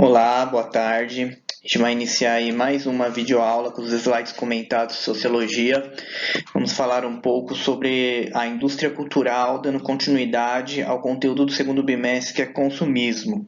Olá, boa tarde. A gente vai iniciar aí mais uma videoaula com os slides comentados de Sociologia. Vamos falar um pouco sobre a indústria cultural, dando continuidade ao conteúdo do segundo bimestre, que é consumismo. O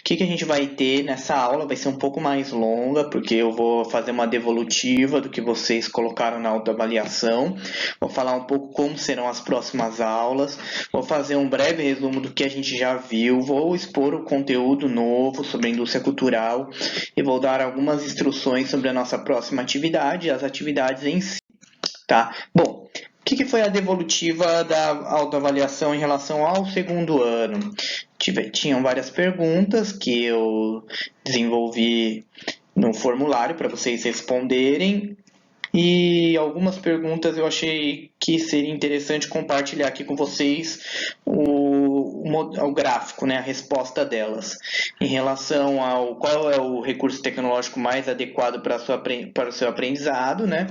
que a gente vai ter nessa aula? Vai ser um pouco mais longa, porque eu vou fazer uma devolutiva do que vocês colocaram na autoavaliação. Vou falar um pouco como serão as próximas aulas. Vou fazer um breve resumo do que a gente já viu. Vou expor o conteúdo novo sobre a indústria cultural e vou dar algumas instruções sobre a nossa próxima atividade e as atividades em si. Tá? Bom, o que foi a devolutiva da autoavaliação em relação ao segundo ano? Tinham várias perguntas que eu desenvolvi no formulário para vocês responderem. E algumas perguntas eu achei que seria interessante compartilhar aqui com vocês o gráfico, né, a resposta delas. Em relação ao qual é o recurso tecnológico mais adequado para o seu aprendizado, né,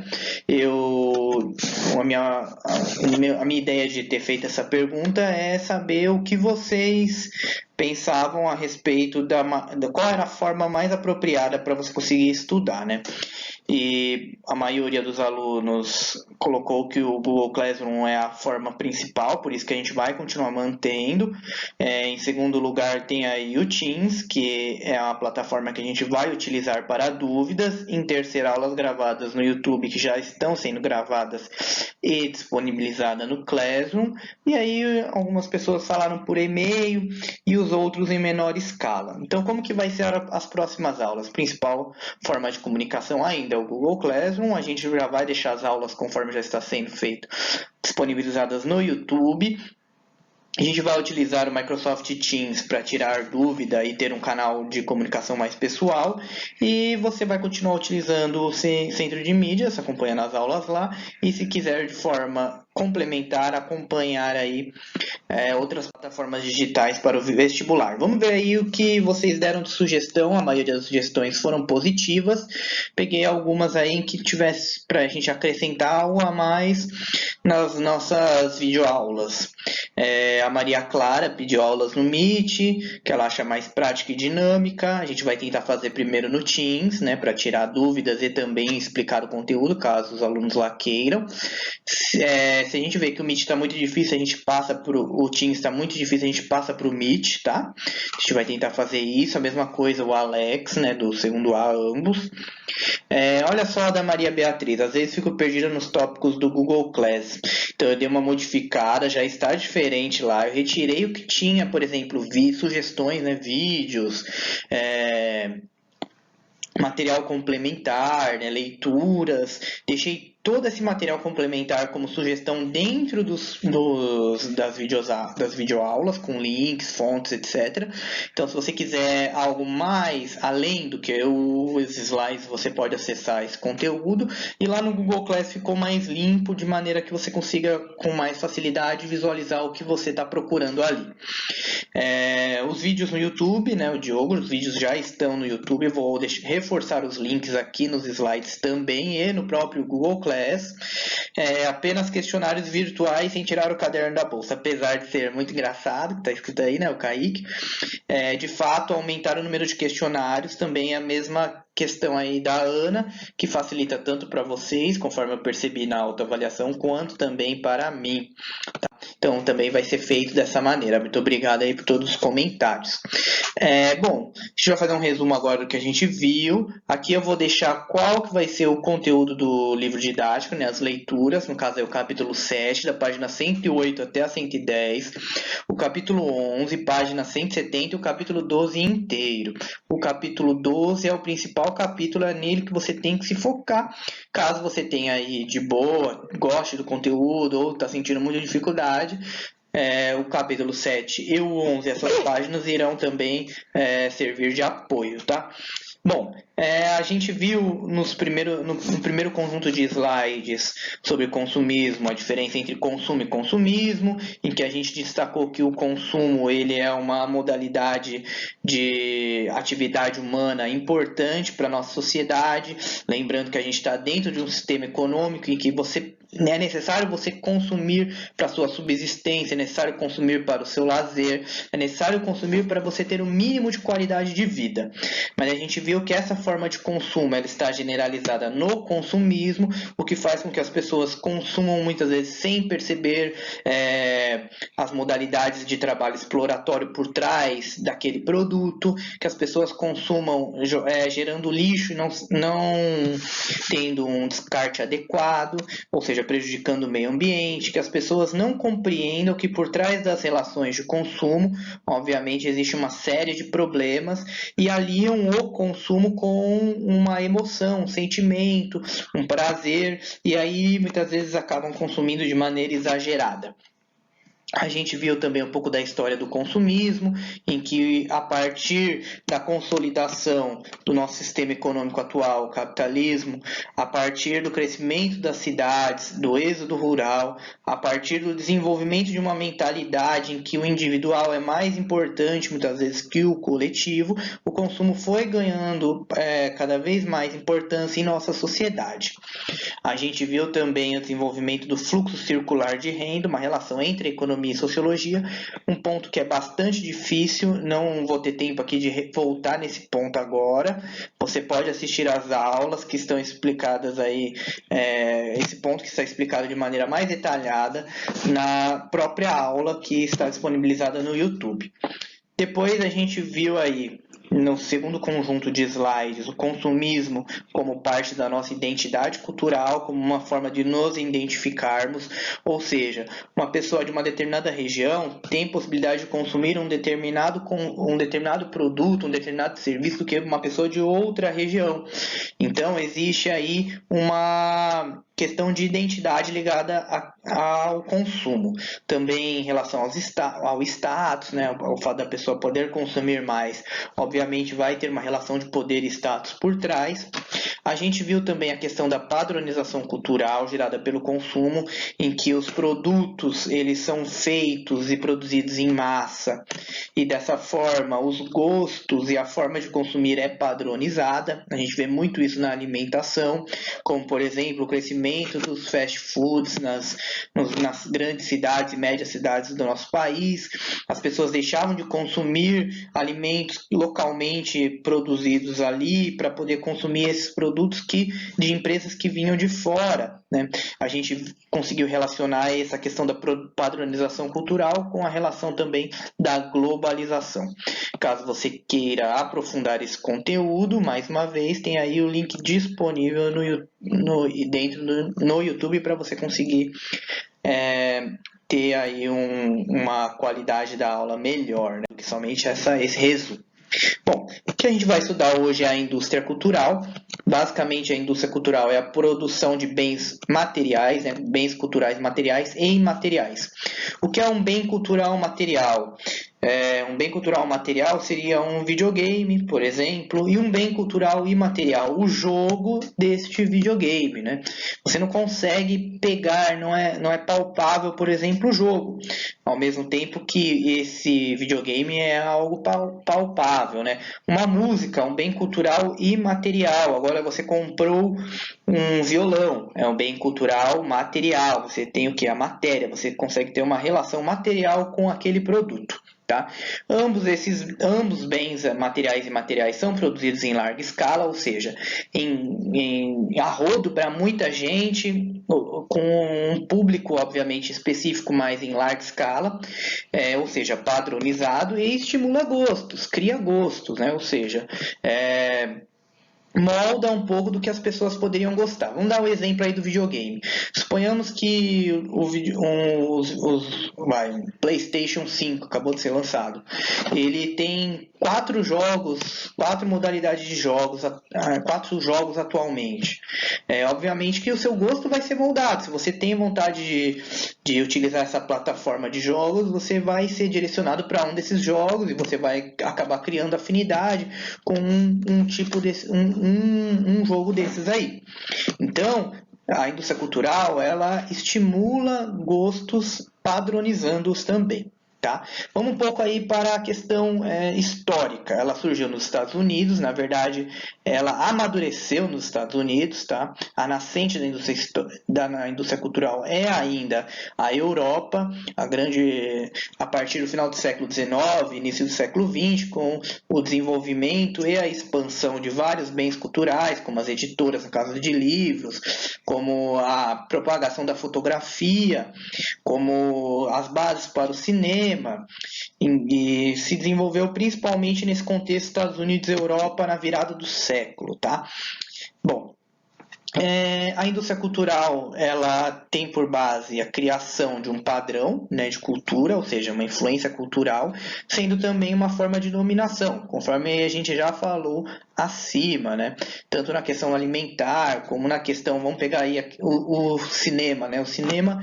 a minha ideia de ter feito essa pergunta é saber o que vocês pensavam a respeito qual era a forma mais apropriada para você conseguir estudar, né? E a maioria dos alunos colocou que o Google Classroom é a forma principal, por isso que a gente vai continuar mantendo. Em segundo lugar, tem aí o Teams, que é a plataforma que a gente vai utilizar para dúvidas. Em terceiro, aulas gravadas no YouTube, que já estão sendo gravadas e disponibilizadas no Classroom. E aí, algumas pessoas falaram por e-mail e os outros em menor escala. Então, como que vai ser as próximas aulas? Principal forma de comunicação ainda é o Google Classroom. A gente já vai deixar as aulas, conforme já está sendo feito, disponibilizadas no YouTube. A gente vai utilizar o Microsoft Teams para tirar dúvida e ter um canal de comunicação mais pessoal. E você vai continuar utilizando o centro de mídias, acompanhando as aulas lá. E se quiser de forma complementar, acompanhar aí outras plataformas digitais para o vestibular. Vamos ver aí o que vocês deram de sugestão. A maioria das sugestões foram positivas. Peguei algumas aí que tivesse para a gente acrescentar algo a mais nas nossas videoaulas. A Maria Clara pediu aulas no Meet, que ela acha mais prática e dinâmica. A gente vai tentar fazer primeiro no Teams, né, para tirar dúvidas e também explicar o conteúdo, caso os alunos lá queiram. Se a gente vê que o Meet está muito difícil, a gente passa para o Teams está muito difícil, a gente passa para o Meet, tá? A gente vai tentar fazer isso. A mesma coisa o Alex, né, do segundo A, ambos. Olha só a da Maria Beatriz, às vezes fico perdida nos tópicos do Google Class. Então eu dei uma modificada, já está diferente lá. Eu retirei o que tinha, por exemplo, sugestões, né, vídeos, material complementar, né, leituras. Deixei todo esse material complementar como sugestão dentro das videoaulas, com links, fontes, etc. Então, se você quiser algo mais além do que os slides, você pode acessar esse conteúdo. E lá no Google Class ficou mais limpo, de maneira que você consiga, com mais facilidade, visualizar o que você está procurando ali. Os vídeos no YouTube, né, o Diogo, os vídeos já estão no YouTube. Eu vou reforçar os links aqui nos slides também e no próprio Google Class. Apenas questionários virtuais sem tirar o caderno da bolsa, apesar de ser muito engraçado, que está escrito aí, né, o Kaique. De fato, aumentar o número de questionários também é a mesma questão aí da Ana, que facilita tanto para vocês, conforme eu percebi na autoavaliação, quanto também para mim. Tá? Então, também vai ser feito dessa maneira. Muito obrigado aí por todos os comentários. Bom, a gente vai fazer um resumo agora do que a gente viu. Aqui eu vou deixar qual que vai ser o conteúdo do livro didático, né, as leituras, no caso é o capítulo 7, da página 108 até a 110, o capítulo 11, página 170 e o capítulo 12 inteiro. O capítulo 12 é o principal capítulo, é nele que você tem que se focar. Caso você tenha aí de boa, goste do conteúdo ou está sentindo muita dificuldade, o capítulo 7 e o 11, essas páginas irão também servir de apoio, tá? Bom, a gente viu no primeiro conjunto de slides sobre consumismo, a diferença entre consumo e consumismo, em que a gente destacou que o consumo ele é uma modalidade de atividade humana importante para a nossa sociedade, lembrando que a gente está dentro de um sistema econômico em que você É necessário você consumir para sua subsistência, é necessário consumir para o seu lazer, é necessário consumir para você ter o mínimo de qualidade de vida. Mas a gente viu que essa forma de consumo ela está generalizada no consumismo, o que faz com que as pessoas consumam muitas vezes sem perceber as modalidades de trabalho exploratório por trás daquele produto, que as pessoas consumam gerando lixo e não tendo um descarte adequado, ou seja, prejudicando o meio ambiente, que as pessoas não compreendam que por trás das relações de consumo, obviamente, existe uma série de problemas e aliam o consumo com uma emoção, um sentimento, um prazer, e aí muitas vezes acabam consumindo de maneira exagerada. A gente viu também um pouco da história do consumismo, em que a partir da consolidação do nosso sistema econômico atual, o capitalismo, a partir do crescimento das cidades, do êxodo rural, a partir do desenvolvimento de uma mentalidade em que o individual é mais importante muitas vezes que o coletivo, o consumo foi ganhando cada vez mais importância em nossa sociedade. A gente viu também o desenvolvimento do fluxo circular de renda, uma relação entre economia e sociologia, um ponto que é bastante difícil, não vou ter tempo aqui de voltar nesse ponto agora, você pode assistir às aulas que estão explicadas aí, esse ponto que está explicado de maneira mais detalhada na própria aula que está disponibilizada no YouTube. Depois a gente viu aí no segundo conjunto de slides, o consumismo como parte da nossa identidade cultural, como uma forma de nos identificarmos, ou seja, uma pessoa de uma determinada região tem possibilidade de consumir um determinado produto, um determinado serviço do que uma pessoa de outra região. Então, existe aí uma questão de identidade ligada ao consumo. Também em relação ao status, né, ao fato da pessoa poder consumir mais, obviamente vai ter uma relação de poder e status por trás. A gente viu também a questão da padronização cultural gerada pelo consumo, em que os produtos eles são feitos e produzidos em massa, e dessa forma os gostos e a forma de consumir é padronizada. A gente vê muito isso na alimentação, como por exemplo o crescimento dos fast foods nas grandes cidades e médias cidades do nosso país. As pessoas deixavam de consumir alimentos localmente produzidos ali para poder consumir esses produtos de empresas que vinham de fora, né? A gente conseguiu relacionar essa questão da padronização cultural com a relação também da globalização. Caso você queira aprofundar esse conteúdo, mais uma vez, tem aí o link disponível no YouTube para você conseguir ter aí uma qualidade da aula melhor, né, do que somente esse resumo. Bom, o que a gente vai estudar hoje é a indústria cultural. Basicamente, a indústria cultural é a produção de bens materiais, né, bens culturais materiais e imateriais. O que é um bem cultural material? Um bem cultural material seria um videogame, por exemplo, e um bem cultural imaterial, o jogo deste videogame, né? Você não consegue pegar, não é palpável, por exemplo, o jogo, ao mesmo tempo que esse videogame é algo palpável, né? Uma música, um bem cultural imaterial. Agora você comprou um violão, é um bem cultural material, você tem o que? A matéria, você consegue ter uma relação material com aquele produto. Tá? Ambos bens materiais e imateriais são produzidos em larga escala, ou seja, em arrodo para muita gente, com um público obviamente específico, mas em larga escala, ou seja, padronizado, e estimula gostos, cria gostos, né? Ou seja, molda um pouco do que as pessoas poderiam gostar. Vamos dar um exemplo aí do videogame. Suponhamos que o PlayStation 5 acabou de ser lançado. Ele tem 4 modalidades de jogos, 4 jogos atualmente. Obviamente que o seu gosto vai ser moldado. Se você tem vontade de utilizar essa plataforma de jogos, você vai ser direcionado para um desses jogos e você vai acabar criando afinidade com um tipo desse, um jogo desses aí. Então, a indústria cultural, ela estimula gostos padronizando-os também. Tá? Vamos um pouco aí para a questão histórica. Ela surgiu nos Estados Unidos, na verdade, ela amadureceu nos Estados Unidos, tá? A nascente da indústria cultural é ainda a Europa, a partir do final do século XIX, início do século XX, com o desenvolvimento e a expansão de vários bens culturais, como as editoras, no caso de livros, como a propagação da fotografia, como as bases para o cinema, e se desenvolveu principalmente nesse contexto Estados Unidos e Europa na virada do século, tá? Bom, a indústria cultural ela tem por base a criação de um padrão, né, de cultura, ou seja, uma influência cultural, sendo também uma forma de dominação, conforme a gente já falou acima, né? Tanto na questão alimentar como na questão, vamos pegar aí o cinema, né? O cinema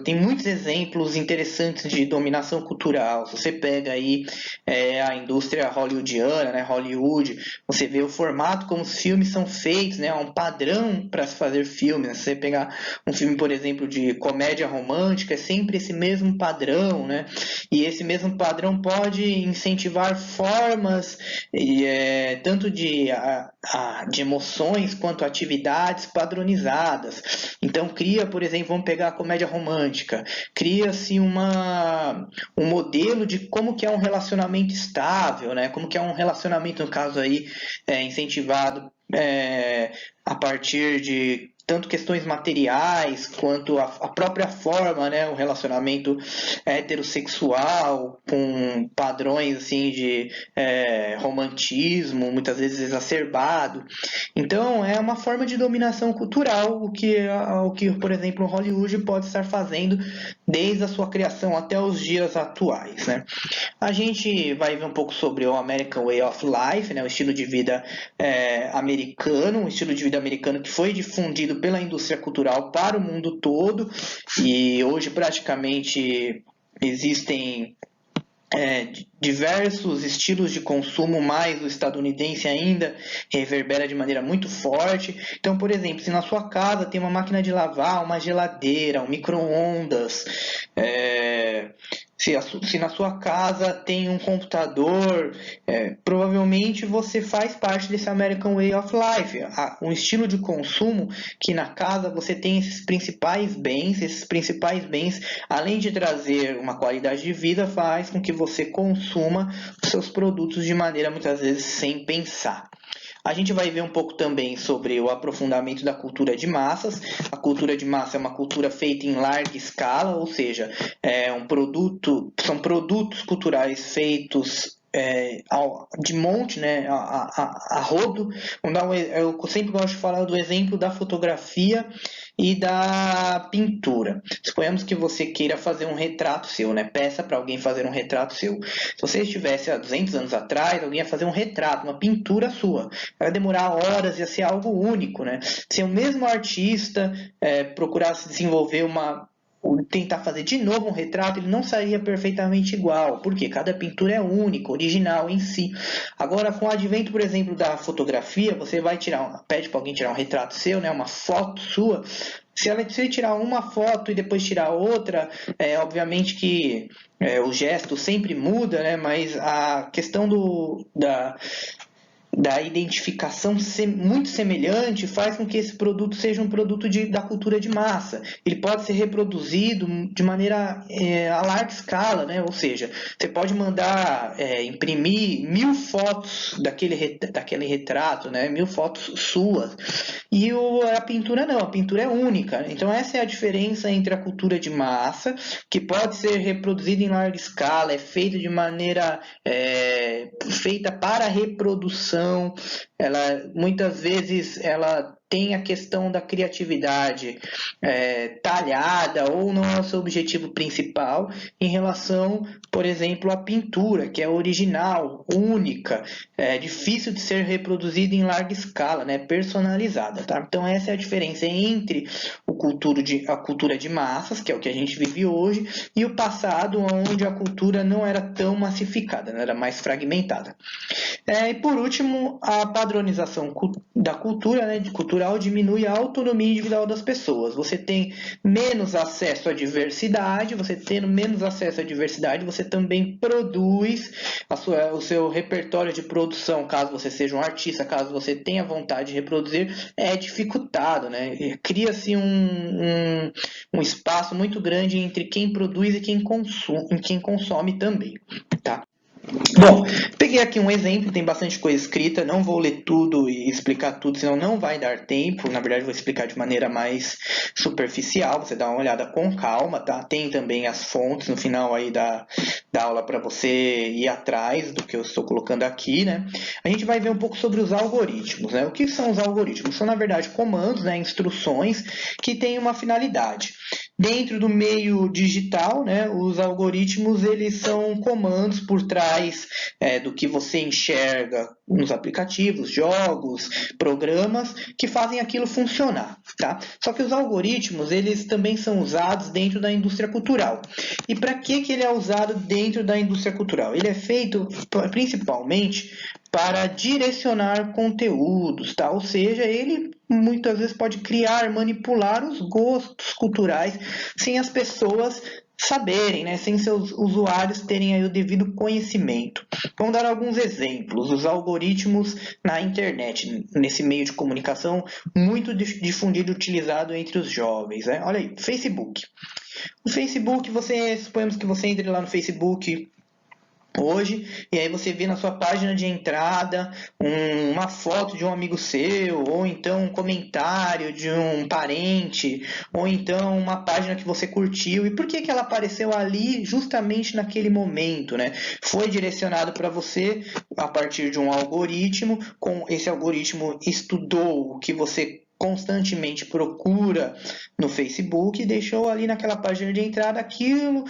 tem muitos exemplos interessantes de dominação cultural. Se você pega aí a indústria hollywoodiana, né? Hollywood, você vê o formato como os filmes são feitos, né? Há um padrão para se fazer filmes. Né? Se você pegar um filme, por exemplo, de comédia romântica, é sempre esse mesmo padrão, né? E esse mesmo padrão pode incentivar formas tanto de emoções quanto atividades padronizadas. Então cria, por exemplo, vamos pegar a comédia romântica, cria-se um modelo de como que é um relacionamento estável, né? Como que é um relacionamento, no caso aí, incentivado a partir de tanto questões materiais quanto a própria forma, né, o relacionamento heterossexual com padrões assim de romantismo, muitas vezes exacerbado. Então é uma forma de dominação cultural, o que, por exemplo, Hollywood pode estar fazendo desde a sua criação até os dias atuais, né? A gente vai ver um pouco sobre o American Way of Life, né, o estilo de vida americano, um estilo de vida americano que foi difundido pela indústria cultural para o mundo todo, e hoje praticamente existem diversos estilos de consumo, mas o estadunidense ainda reverbera de maneira muito forte. Então, por exemplo, se na sua casa tem uma máquina de lavar, uma geladeira, um micro-ondas, se na sua casa tem um computador, provavelmente você faz parte desse American Way of Life, um estilo de consumo que na casa você tem esses principais bens, além de trazer uma qualidade de vida, faz com que você consuma os seus produtos de maneira muitas vezes sem pensar. A gente vai ver um pouco também sobre o aprofundamento da cultura de massas. A cultura de massa é uma cultura feita em larga escala, ou seja, são produtos culturais feitos de monte, né, a rodo. Eu sempre gosto de falar do exemplo da fotografia e da pintura. Suponhamos que você queira fazer um retrato seu, né? Peça para alguém fazer um retrato seu. Se você estivesse há 200 anos atrás, alguém ia fazer um retrato, uma pintura sua. Vai demorar horas, ia ser algo único, né? Se o mesmo artista procurasse desenvolver tentar fazer de novo um retrato, ele não sairia perfeitamente igual, porque cada pintura é única, original em si. Agora, com o advento, por exemplo, da fotografia, você vai pede para alguém tirar um retrato seu, né, uma foto sua. Se você tirar uma foto e depois tirar outra, obviamente que o gesto sempre muda, né, mas a questão da identificação muito semelhante faz com que esse produto seja um produto da cultura de massa. Ele pode ser reproduzido de maneira a larga escala, né? Ou seja, você pode mandar imprimir 1000 fotos daquele retrato, né? 1000 fotos suas. E a pintura não, a pintura é única. Então essa é a diferença entre a cultura de massa, que pode ser reproduzida em larga escala, é feita de maneira feita para reprodução. Muitas vezes ela tem a questão da criatividade talhada ou não é o seu objetivo principal em relação, por exemplo, à pintura, que é original, única, difícil de ser reproduzida em larga escala, né, personalizada. Tá? Então essa é a diferença entre a cultura de massas, que é o que a gente vive hoje, e o passado, onde a cultura não era tão massificada, né, era mais fragmentada. E por último, a padronização da cultura, né, cultural diminui a autonomia individual das pessoas. Você tem menos acesso à diversidade, você tendo menos acesso à diversidade, você também produz o seu repertório de produção, caso você seja um artista, caso você tenha vontade de reproduzir, é dificultado, né? Cria-se um espaço muito grande entre quem produz e quem consome também, tá? Bom, peguei aqui um exemplo, tem bastante coisa escrita, não vou ler tudo e explicar tudo, senão não vai dar tempo. Na verdade, vou explicar de maneira mais superficial, você dá uma olhada com calma, tá? Tem também as fontes no final aí da aula para você ir atrás do que eu estou colocando aqui, né? A gente vai ver um pouco sobre os algoritmos, né? O que são os algoritmos? São, na verdade, comandos, né? Instruções que têm uma finalidade. Dentro do meio digital, né, os algoritmos eles são comandos por trás do que você enxerga nos aplicativos, jogos, programas que fazem aquilo funcionar, tá? Só que os algoritmos eles também são usados dentro da indústria cultural. E para que ele é usado dentro da indústria cultural? Ele é feito principalmente para direcionar conteúdos, tá? Ou seja, ele muitas vezes pode criar, manipular os gostos culturais sem as pessoas saberem, né? Sem seus usuários terem aí o devido conhecimento. Vamos dar alguns exemplos. Os algoritmos na internet, nesse meio de comunicação muito difundido e utilizado entre os jovens, né? Olha aí, Facebook. O Facebook, suponhamos que você entre lá no Facebook hoje, e aí você vê na sua página de entrada uma foto de um amigo seu, ou então um comentário de um parente, ou então uma página que você curtiu. E por que ela apareceu ali justamente naquele momento, né? Foi direcionado para você a partir de um algoritmo, com esse algoritmo estudou o que você constantemente procura no Facebook e deixou ali naquela página de entrada aquilo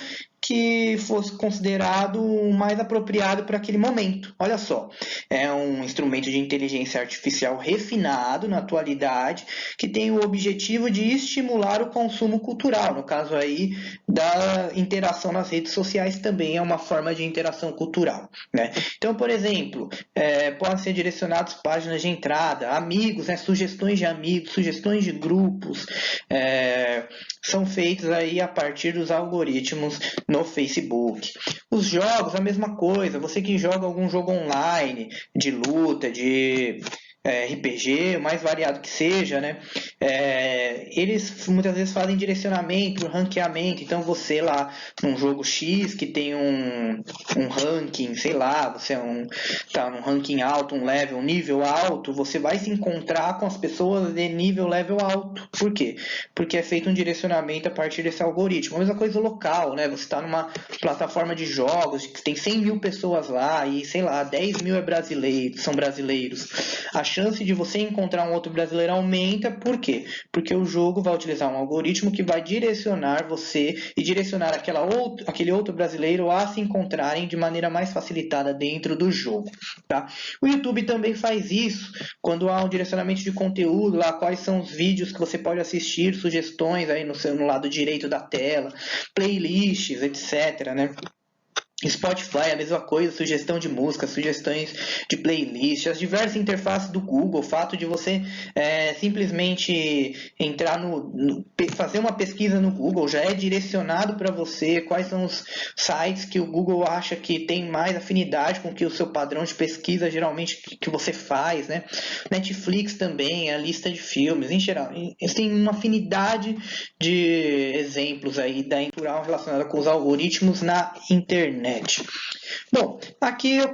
que fosse considerado o mais apropriado para aquele momento. Olha só, é um instrumento de inteligência artificial refinado na atualidade que tem o objetivo de estimular o consumo cultural. No caso aí da interação nas redes sociais também é uma forma de interação cultural, né? Então, por exemplo, podem ser direcionados páginas de entrada, amigos, né? Sugestões de amigos, sugestões de grupos, são feitos aí a partir dos algoritmos no Facebook. Os jogos, a mesma coisa. Você que joga algum jogo online, de luta, de RPG, o mais variado que seja, né? Eles muitas vezes fazem direcionamento, ranqueamento. Então você lá num jogo X que tem um ranking, sei lá, você tá num ranking alto, um nível alto, você vai se encontrar com as pessoas de level alto. Por quê? Porque é feito um direcionamento a partir desse algoritmo. A mesma coisa local, né? Você está numa plataforma de jogos que tem 100 mil pessoas lá e, sei lá, 10 mil são brasileiros. A chance de você encontrar um outro brasileiro aumenta. Por quê? Porque o jogo vai utilizar um algoritmo que vai direcionar você e direcionar aquele outro brasileiro a se encontrarem de maneira mais facilitada dentro do jogo, tá? O YouTube também faz isso quando há um direcionamento de conteúdo, lá quais são os vídeos que você pode assistir, sugestões aí no lado direito da tela, playlists, etc, né? Spotify, a mesma coisa, sugestão de música, sugestões de playlist, as diversas interfaces do Google, o fato de você simplesmente entrar fazer uma pesquisa no Google já é direcionado para você quais são os sites que o Google acha que tem mais afinidade com que o seu padrão de pesquisa geralmente que você faz, né? Netflix também, a lista de filmes, em geral, tem uma afinidade de exemplos aí da natural relacionada com os algoritmos na internet. Bom, aqui eu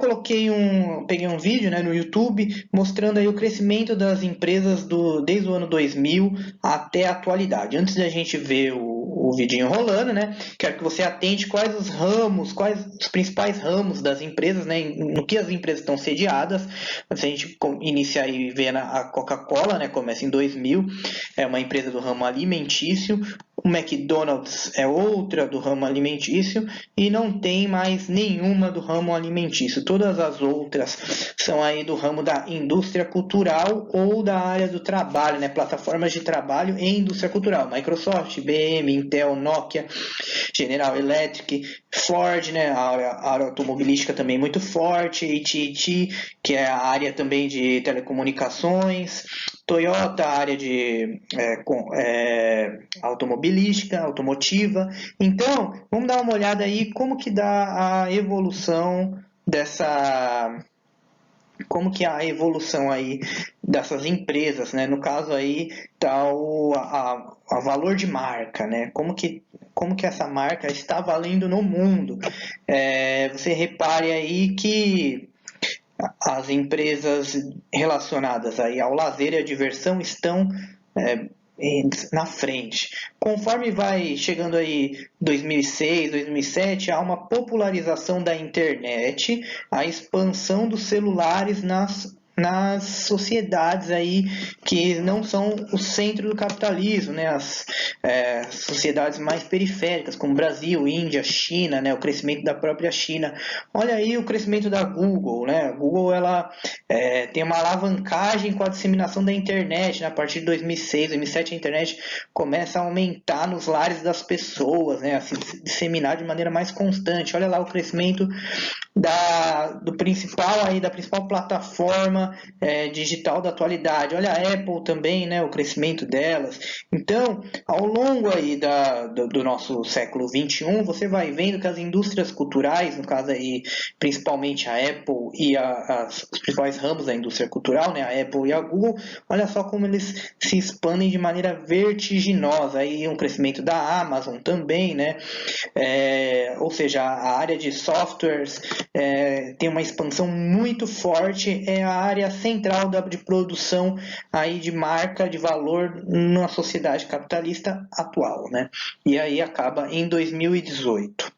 peguei um vídeo, né, no YouTube mostrando aí o crescimento das empresas desde o ano 2000 até a atualidade. Antes da gente ver o vidinho rolando, né, quero que você atente quais os principais ramos das empresas, né, no que as empresas estão sediadas. Se a gente iniciar e ver a Coca-Cola, né, começa em 2000, é uma empresa do ramo alimentício. O McDonald's é outra do ramo alimentício e não tem mais nenhuma do ramo alimentício. Todas as outras são aí do ramo da indústria cultural ou da área do trabalho, né? Plataformas de trabalho em indústria cultural. Microsoft, IBM, Intel, Nokia, General Electric, Ford, né, a área automobilística também muito forte, AT&T, que é a área também de telecomunicações, Toyota, a área de automobilística, automotiva. Então, vamos dar uma olhada aí como que dá a evolução dessa como que é a evolução aí dessas empresas, né? No caso aí tá a valor de marca, né? Como que essa marca está valendo no mundo. Você repare aí que as empresas relacionadas aí ao lazer e à diversão estão é, na frente. Conforme vai chegando aí 2006, 2007, há uma popularização da internet, a expansão dos celulares nas sociedades aí que não são o centro do capitalismo, né? As sociedades mais periféricas, como Brasil, Índia, China, né? O crescimento da própria China. Olha aí o crescimento da Google, né? A Google ela tem uma alavancagem com a disseminação da internet, né? A partir de 2006, 2007 a internet começa a aumentar nos lares das pessoas, né? A se disseminar de maneira mais constante. Olha lá o crescimento da principal plataforma digital da atualidade. Olha a Apple também, né, o crescimento delas. Então, ao longo aí do nosso século XXI, você vai vendo que as indústrias culturais, no caso aí, principalmente a Apple e os principais ramos da indústria cultural, né, a Apple e a Google, olha só como eles se expandem de maneira vertiginosa. Aí um crescimento da Amazon também, né, ou seja, a área de softwares tem uma expansão muito forte, é a área central de produção aí de marca, de valor na sociedade capitalista atual, né? E aí acaba em 2018.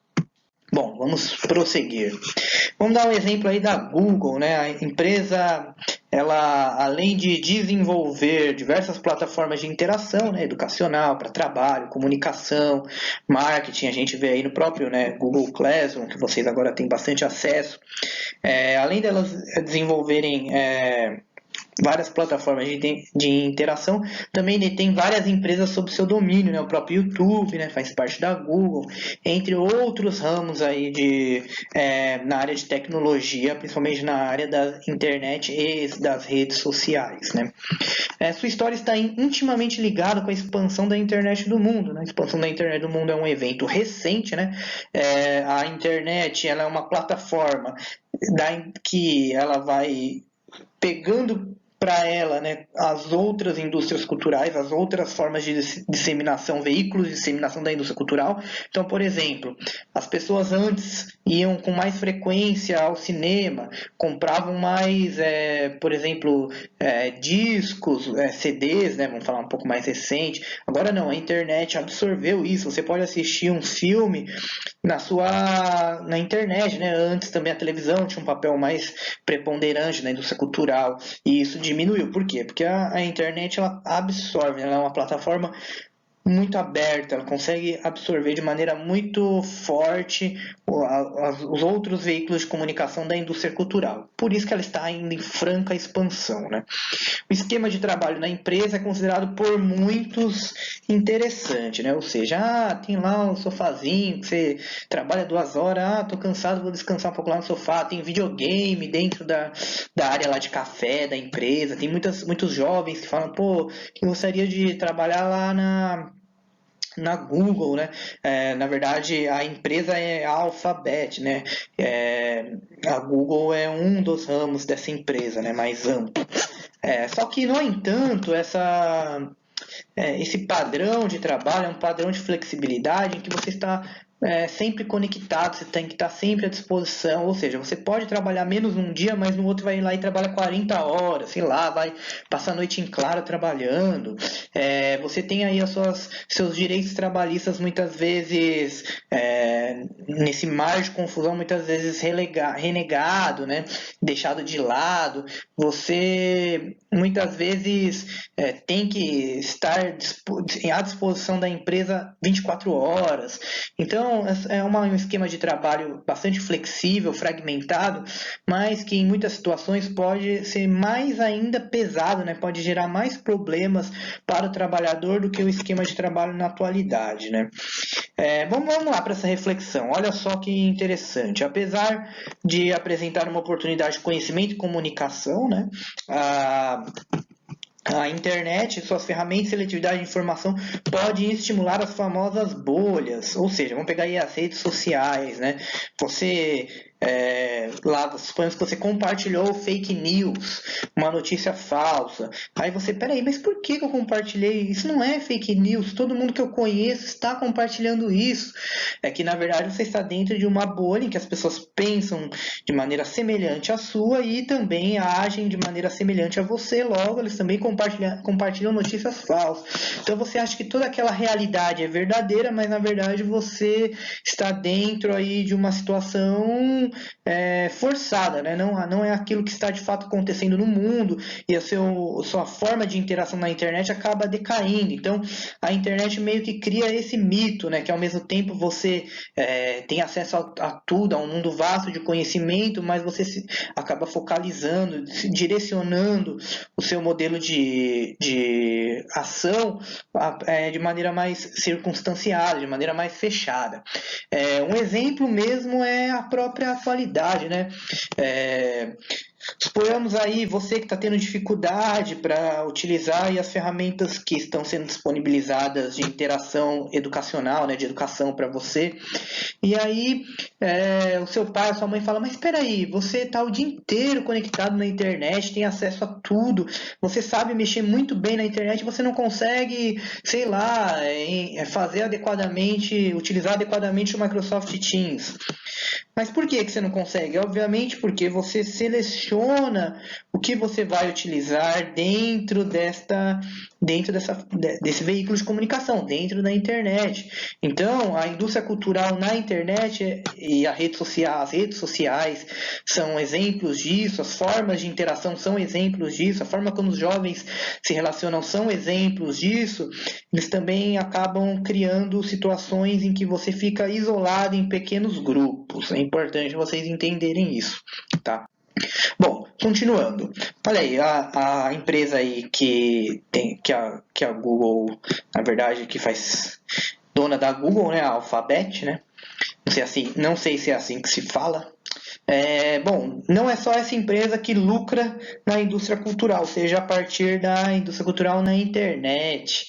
Bom, vamos prosseguir. Vamos dar um exemplo aí da Google, né? A empresa, ela, além de desenvolver diversas plataformas de interação, né, educacional, para trabalho, comunicação, marketing, a gente vê aí no próprio, né, Google Classroom, que vocês agora têm bastante acesso. Além delas desenvolverem várias plataformas de interação, também tem várias empresas sob seu domínio, né? O próprio YouTube, né? Faz parte da Google, entre outros ramos aí na área de tecnologia, principalmente na área da internet e das redes sociais, né? Sua história está intimamente ligada com a expansão da internet do mundo, né? A expansão da internet do mundo é um evento recente, né? A internet ela é uma plataforma que ela vai pegando para ela, né, as outras indústrias culturais, as outras formas de disseminação, veículos de disseminação da indústria cultural. Então, por exemplo, as pessoas antes iam com mais frequência ao cinema, compravam mais, por exemplo, discos, CDs, né, vamos falar um pouco mais recente. Agora não, a internet absorveu isso. Você pode assistir um filme na internet, né? Antes também a televisão tinha um papel mais preponderante na indústria cultural e isso diminuiu. Por quê? Porque a internet ela absorve, ela é uma plataforma muito aberta, ela consegue absorver de maneira muito forte os outros veículos de comunicação da indústria cultural. Por isso que ela está ainda em franca expansão, né? O esquema de trabalho na empresa é considerado por muitos interessante, né? Ou seja, tem lá um sofazinho que você trabalha 2 horas, tô cansado, vou descansar um pouco lá no sofá. Tem videogame dentro da área lá de café da empresa. Tem muitos jovens que falam, pô, que gostaria de trabalhar lá na Google, né? Na verdade, a empresa é a Alphabet, né? A Google é um dos ramos dessa empresa, né? Mais amplo. Só que, no entanto, esse padrão de trabalho é um padrão de flexibilidade em que você está sempre conectado, você tem que estar sempre à disposição, ou seja, você pode trabalhar menos num dia, mas no outro vai lá e trabalha 40 horas, sei lá, vai passar a noite em claro trabalhando. Você tem aí seus direitos trabalhistas muitas vezes nesse mar de confusão, muitas vezes renegado, né? Deixado de lado. Você muitas vezes tem que estar à disposição da empresa 24 horas. Então, Então, é um esquema de trabalho bastante flexível, fragmentado, mas que em muitas situações pode ser mais ainda pesado, né? Pode gerar mais problemas para o trabalhador do que o esquema de trabalho na atualidade, né? Vamos lá para essa reflexão. Olha só que interessante. Apesar de apresentar uma oportunidade de conhecimento e comunicação, né? A internet e suas ferramentas de seletividade de informação podem estimular as famosas bolhas, ou seja, vamos pegar aí as redes sociais, né? Você lá, suponhamos que você compartilhou fake news, uma notícia falsa. Aí você, peraí, mas por que eu compartilhei? Isso não é fake news, todo mundo que eu conheço está compartilhando isso. É que na verdade você está dentro de uma bolha em que as pessoas pensam de maneira semelhante à sua e também agem de maneira semelhante a você, logo eles também compartilham notícias falsas. Então você acha que toda aquela realidade é verdadeira, mas na verdade você está dentro aí de uma situação forçada, né? Não é aquilo que está de fato acontecendo no mundo e a sua forma de interação na internet acaba decaindo. Então a internet meio que cria esse mito, né? Que ao mesmo tempo você tem acesso a tudo, a um mundo vasto de conhecimento, mas você acaba focalizando, direcionando o seu modelo de ação de maneira mais circunstanciada, de maneira mais fechada. Um exemplo mesmo é a própria atualidade, né? Suponhamos aí você que está tendo dificuldade para utilizar aí as ferramentas que estão sendo disponibilizadas de interação educacional, né, de educação para você, e aí o seu pai, a sua mãe fala, mas espera aí, você está o dia inteiro conectado na internet, tem acesso a tudo, você sabe mexer muito bem na internet, você não consegue, sei lá, fazer adequadamente, utilizar adequadamente o Microsoft Teams. Mas por que você não consegue? Obviamente porque você seleciona o que você vai utilizar dentro desse veículo de comunicação, dentro da internet. Então, a indústria cultural na internet e as redes sociais são exemplos disso, as formas de interação são exemplos disso, a forma como os jovens se relacionam são exemplos disso. Eles também acabam criando situações em que você fica isolado em pequenos grupos. É importante vocês entenderem isso, tá? Bom, continuando. Olha aí, a empresa aí que a Google, na verdade, que faz dona da Google, né, a Alphabet, né? Não sei se é assim que se fala. Bom, não é só essa empresa que lucra na indústria cultural, seja a partir da indústria cultural na internet.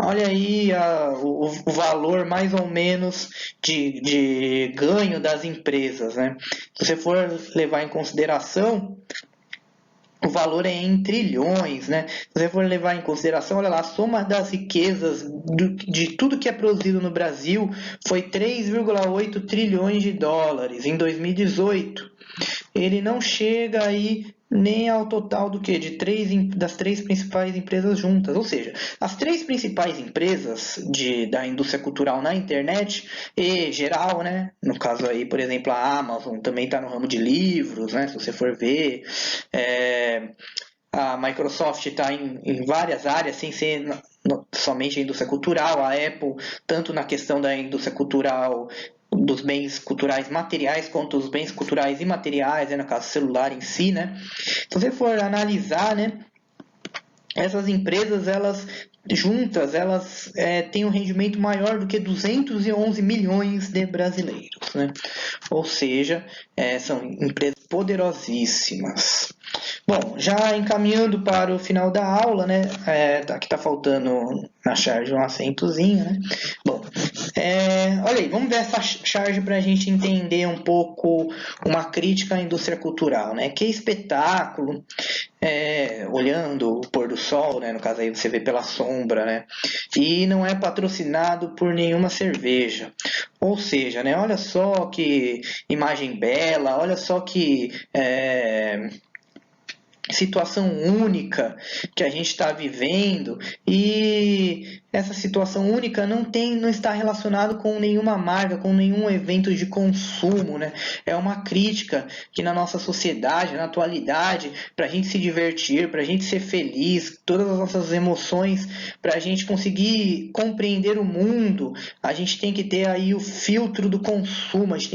Olha aí o valor mais ou menos de ganho das empresas, né? Se você for levar em consideração, o valor é em trilhões, né? Se você for levar em consideração, olha lá, a soma das riquezas de tudo que é produzido no Brasil foi 3,8 trilhões de dólares em 2018. Ele não chega aí nem ao total do que? Das três principais empresas juntas. Ou seja, as três principais empresas da indústria cultural na internet e geral, né? No caso aí, por exemplo, a Amazon também está no ramo de livros, né? Se você for ver. A Microsoft está em várias áreas, sem ser somente a indústria cultural. A Apple, tanto na questão da indústria cultural dos bens culturais materiais quanto os bens culturais imateriais, né, no caso celular em si, né? Se você for analisar, né, essas empresas, elas juntas, elas têm um rendimento maior do que 211 milhões de brasileiros, né? Ou seja, são empresas poderosíssimas. Bom, já encaminhando para o final da aula, né? Aqui está faltando na charge um acentozinho, né? Bom, olha aí, vamos ver essa charge para a gente entender um pouco uma crítica à indústria cultural, né? Que espetáculo, olhando o pôr do sol, né? No caso aí você vê pela sombra, né? E não é patrocinado por nenhuma cerveja. Ou seja, né? Olha só que imagem bela, olha só que situação única que a gente está vivendo e essa situação única não está relacionado com nenhuma marca, com nenhum evento de consumo, né? É uma crítica que na nossa sociedade, na atualidade, para a gente se divertir, para a gente ser feliz, todas as nossas emoções, para a gente conseguir compreender o mundo, a gente tem que ter aí o filtro do consumo, a gente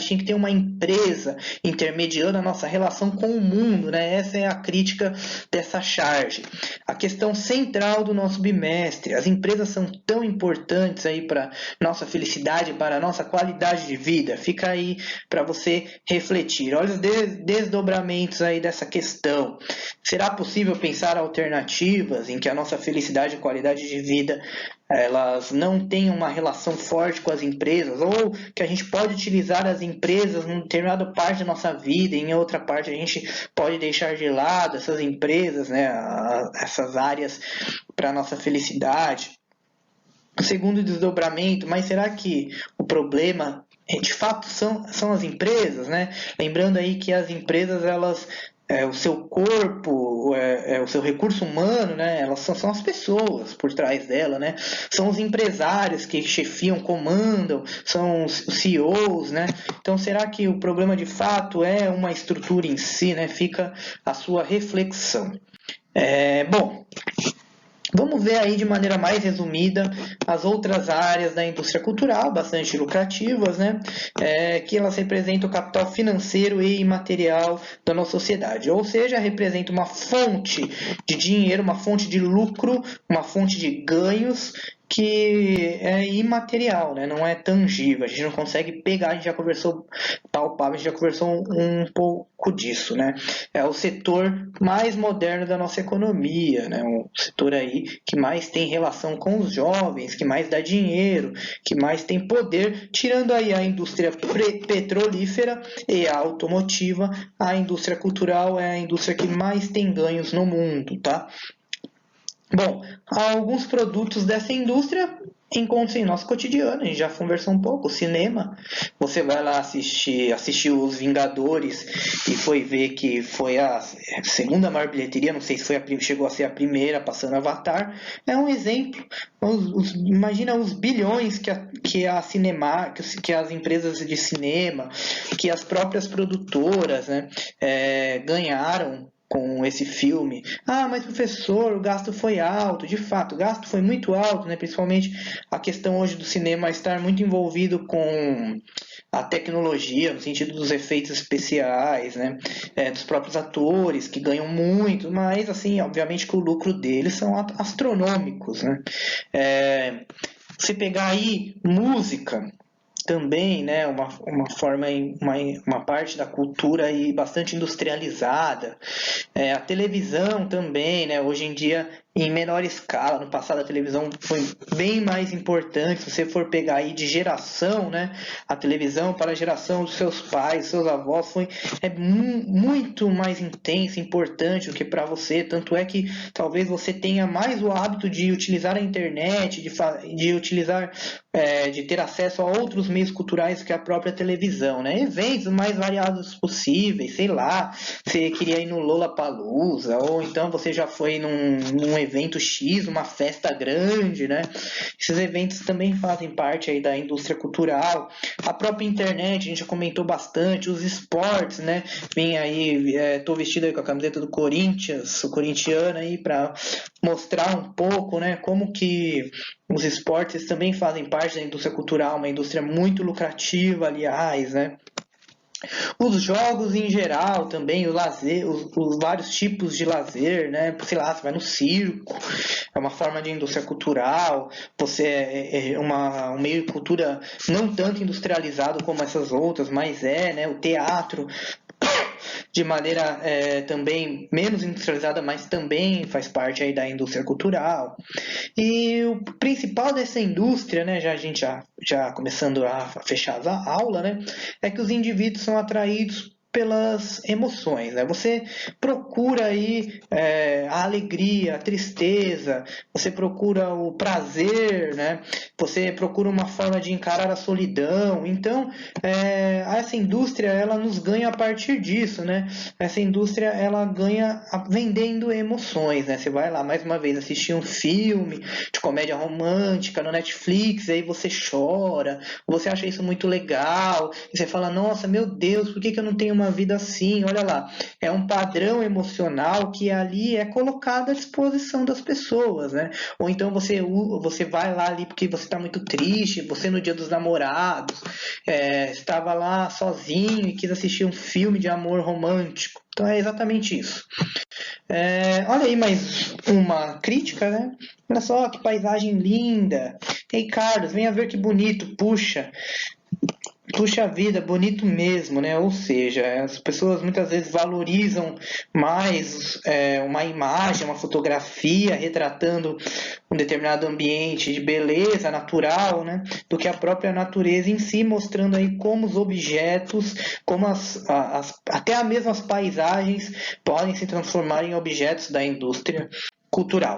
tem que ter uma empresa intermediando a nossa relação com o mundo, né? Essa é a crítica dessa charge. A questão central do nosso bimestre, as empresas são tão importantes aí para nossa felicidade, para a nossa qualidade de vida. Fica aí para você refletir. Olha os desdobramentos aí dessa questão. Será possível pensar alternativas em que a nossa felicidade e qualidade de vida elas não têm uma relação forte com as empresas, ou que a gente pode utilizar as empresas em determinada parte da nossa vida, e em outra parte a gente pode deixar de lado essas empresas, né, essas áreas para a nossa felicidade. O segundo desdobramento, mas será que o problema de fato são as empresas, né? Lembrando aí que as empresas, elas o seu corpo, o seu recurso humano, né? Elas são as pessoas por trás dela, né? São os empresários que chefiam, comandam, são os CEOs, né? Então, será que o problema de fato é uma estrutura em si, né? Fica a sua reflexão. Bom, vamos ver aí de maneira mais resumida as outras áreas da indústria cultural, bastante lucrativas, né? Que elas representam o capital financeiro e imaterial da nossa sociedade, ou seja, representa uma fonte de dinheiro, uma fonte de lucro, uma fonte de ganhos que é imaterial, né? Não é tangível, a gente não consegue pegar, a gente já conversou palpável, a gente já conversou um pouco disso, né? É o setor mais moderno da nossa economia, né? Um setor aí que mais tem relação com os jovens, que mais dá dinheiro, que mais tem poder, tirando aí a indústria petrolífera e a automotiva, a indústria cultural é a indústria que mais tem ganhos no mundo, tá? Bom, alguns produtos dessa indústria encontram-se em nosso cotidiano, a gente já conversou um pouco, o cinema, você vai lá assistir Os Vingadores e foi ver que foi a segunda maior bilheteria, não sei se chegou a ser a primeira, passando Avatar, é um exemplo, imagina os bilhões que as empresas de cinema, que as próprias produtoras, né, ganharam com esse filme. Ah, mas professor, o gasto foi alto. De fato, o gasto foi muito alto, né? Principalmente a questão hoje do cinema estar muito envolvido com a tecnologia, no sentido dos efeitos especiais, né? Dos próprios atores, que ganham muito, mas, assim, obviamente que o lucro deles são astronômicos, né? Se pegar aí música, também, né, uma parte da cultura aí bastante industrializada. A televisão também, né, hoje em dia em menor escala. No passado a televisão foi bem mais importante. Se você for pegar aí de geração, né, a televisão para a geração dos seus pais, dos seus avós, muito mais intensa, importante do que para você. Tanto é que talvez você tenha mais o hábito de utilizar a internet, de utilizar, de ter acesso a outros meios culturais que a própria televisão, né? Eventos mais variados possíveis, sei lá, você queria ir no Lollapalooza, ou então você já foi num evento X, uma festa grande, né? Esses eventos também fazem parte aí da indústria cultural. A própria internet, a gente já comentou bastante, os esportes, né? Vem aí, tô vestido aí com a camiseta do Corinthians, o corintiano aí, para mostrar um pouco, né, como que os esportes também fazem parte da indústria cultural, uma indústria muito lucrativa, aliás, né? Os jogos em geral também, o lazer, os vários tipos de lazer, né? Sei lá, você vai no circo, é uma forma de indústria cultural, você um meio de cultura não tanto industrializado como essas outras, mas né? O teatro, de maneira também menos industrializada, mas também faz parte aí da indústria cultural. E o principal dessa indústria, né, a gente já começando a fechar a aula, né, é que os indivíduos são atraídos pelas emoções, né? Você procura aí a alegria, a tristeza, você procura o prazer, né? Você procura uma forma de encarar a solidão. Então, essa indústria ela nos ganha a partir disso, né? Essa indústria ela ganha vendendo emoções, né? Você vai lá mais uma vez assistir um filme de comédia romântica no Netflix, aí você chora, você acha isso muito legal, e você fala, nossa, meu Deus, por que que eu não tenho uma vida assim? Olha lá, é um padrão emocional que ali é colocado à disposição das pessoas, né? Ou então você vai lá ali porque você está muito triste, você no dia dos namorados, estava lá sozinho e quis assistir um filme de amor romântico. Então é exatamente isso. Olha aí mais uma crítica, né? Olha só que paisagem linda. Ei, Carlos, venha ver que bonito. Puxa vida, bonito mesmo, né? Ou seja, as pessoas muitas vezes valorizam mais uma imagem, uma fotografia retratando um determinado ambiente de beleza natural, né? Do que a própria natureza em si, mostrando aí como os objetos, como até mesmo as paisagens podem se transformar em objetos da indústria cultural.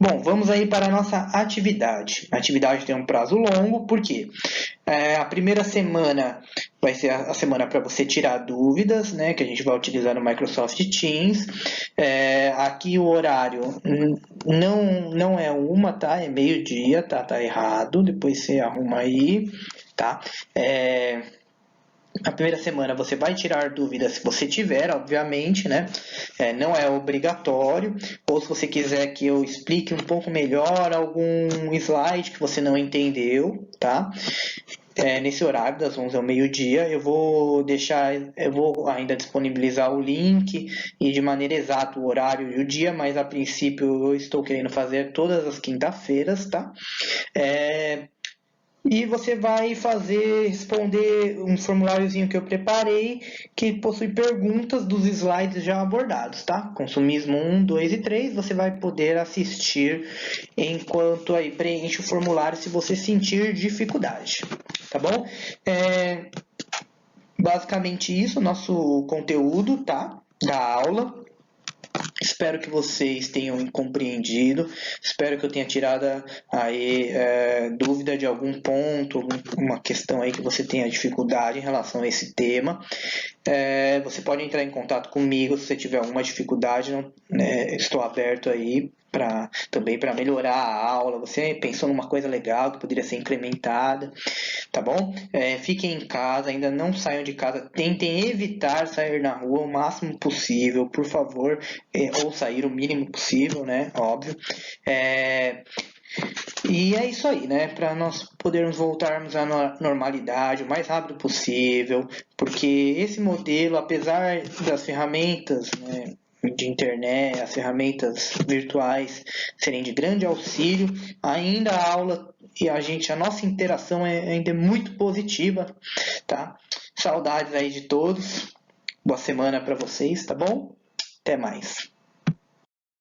Bom, vamos aí para a nossa atividade. A atividade tem um prazo longo, por quê? A primeira semana vai ser a semana para você tirar dúvidas, né? Que a gente vai utilizar no Microsoft Teams. Aqui o horário não é uma, tá? É meio-dia, tá? Tá errado. Depois você arruma aí, tá? A primeira semana você vai tirar dúvidas se você tiver, obviamente, né? Não é obrigatório. Ou se você quiser que eu explique um pouco melhor algum slide que você não entendeu, tá? Nesse horário das 11 ao meio-dia, eu vou ainda disponibilizar o link e de maneira exata o horário e o dia, mas a princípio eu estou querendo fazer todas as quinta-feiras, tá? E você vai responder um formuláriozinho que eu preparei, que possui perguntas dos slides já abordados, tá? Consumismo 1, 2 e 3, você vai poder assistir enquanto aí preenche o formulário se você sentir dificuldade, tá bom? Basicamente isso, nosso conteúdo, tá? Da aula. Espero que vocês tenham compreendido, espero que eu tenha tirado aí dúvida de algum ponto, uma questão aí que você tenha dificuldade em relação a esse tema. Você pode entrar em contato comigo se você tiver alguma dificuldade, estou aberto aí também para melhorar a aula. Você pensou numa coisa legal que poderia ser incrementada, tá bom? Fiquem em casa, ainda não saiam de casa, tentem evitar sair na rua o máximo possível, por favor, ou sair o mínimo possível, né? Óbvio. E é isso aí, né? Para nós podermos voltarmos à normalidade o mais rápido possível, porque esse modelo, apesar das ferramentas, né, de internet, as ferramentas virtuais serem de grande auxílio, ainda a aula e a nossa interação ainda é muito positiva, tá? Saudades aí de todos. Boa semana para vocês, tá bom? Até mais.